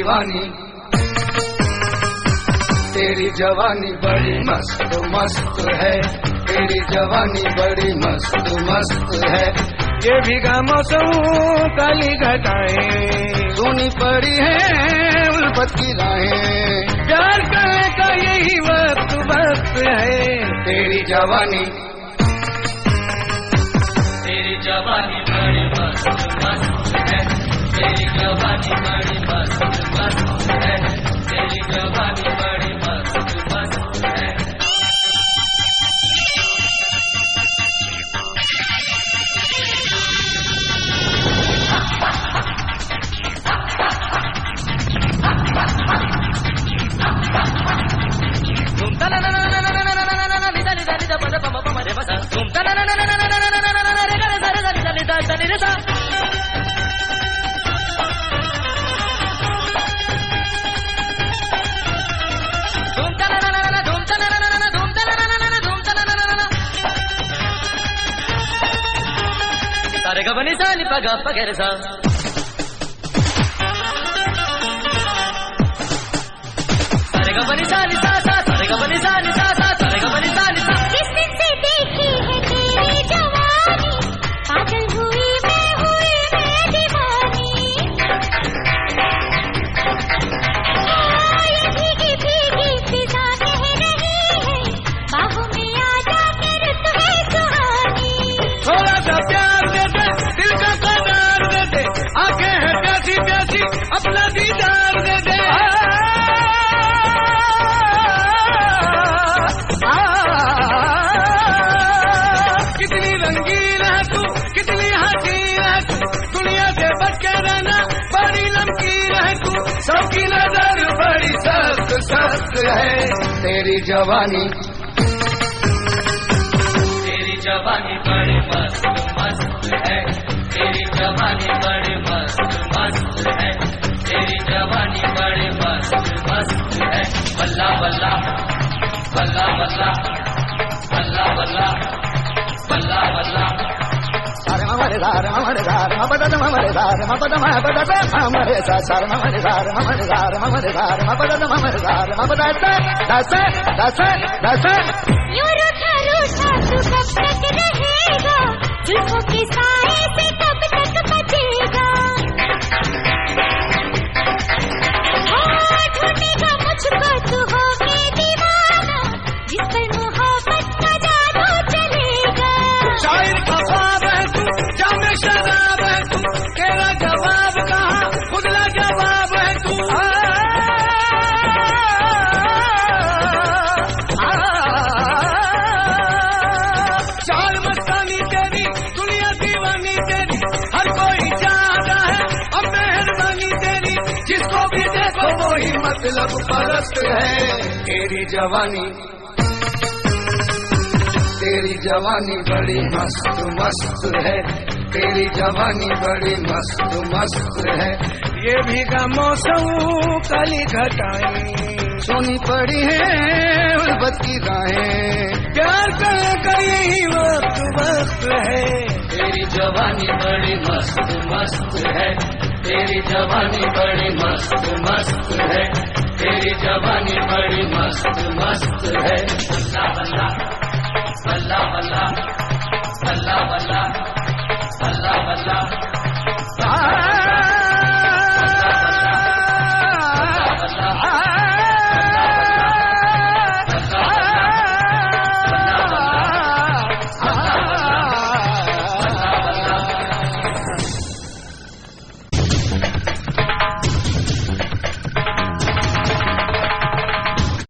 दीवानी, तेरी जवानी बड़ी मस्त मस्त है, तेरी जवानी बड़ी मस्त मस्त है। ये भीगा मौसम काली घटाएं सोनी पड़ी है उल्फत की राहें, प्यार करने का यही वक्त वक्त है। तेरी जवानी, तेरी जवानी बड़ी मस्त मस्त है, तेरी जवानी बड़ी मस्त मस्त है, तेरी जवानी बड़ी मस्त मस्त है। Sarega bani sa ni paga pagere sa, sarega bani sa ni sa sa, sarega bani sa ni sa sa, sarega bani sa ni sa। किस दिन से देखी है तेरी जवानी, पागल हुई मैं दीवानी। ये भीगी भीगी फिजा कह रही है, बाहों में आ जाके रुत है सुहानी। थोड़ा सा प्यार दे दे, दिल का करार दे दे, आंखें हैं प्यासी प्यासी अपना दीदार दे दे। कितनी रंगीन है तू, कितनी हसीन है तू, दुनिया से बच के रहना बड़ी नमकीन है तू, सबकी नजर बड़ी सख्त सख्त है। तेरी जवानी, तेरी जवानी बड़ी मस्त मस्त है, तेरी जवानी बड़ी मस्त मस्त है, तेरी जवानी बड़ी मस्त मस्त है। बल्ला बल्ला बल्ला बल्ला बल्ला बल्ला बल्ला बल्ला। सारे ममरे सारे ममरे सारे मपदा ममरे सारे मपदा मपदा ममरे सारे ममरे सारे ममरे सारे ममरे सारे मपदा ममरे सारे मपदा दस दस दस। यूं रूठा रूठा तू कब तक रहेगा, जुल्फों के साए से कब तक बचेगा। ढूंढेगा मुझको तू होके दीवाना, जिस पर मोहब्बत का जादू चलेगा। शायर का ख्वाब है तू, जामे शराब है तू, तेरा जवाब कहाँ खुदला जवाब है तू। चाल मस्तानी तेरी, दुनिया दीवानी तेरी, हर कोई चाहता है अब मेहरबानी तेरी, जिसको भी देखो वो ही मतलब परस्त है। तेरी जवानी, तेरी जवानी बड़ी मस्त मस्त है, तेरी जवानी बड़ी मस्त मस्त है। ये भीगा मौसम काली घटाएं सोनी पड़ी है उल्फत की राहें, प्यार करने का यही वक्त वक्त है। तेरी जवानी बड़ी मस्त मस्त है, तेरी जवानी बड़ी मस्त मस्त है, तेरी जवानी बड़ी मस्त मस्त है। बल्ला बल्ला बल्ला बल्ला बल्ला बल्ला।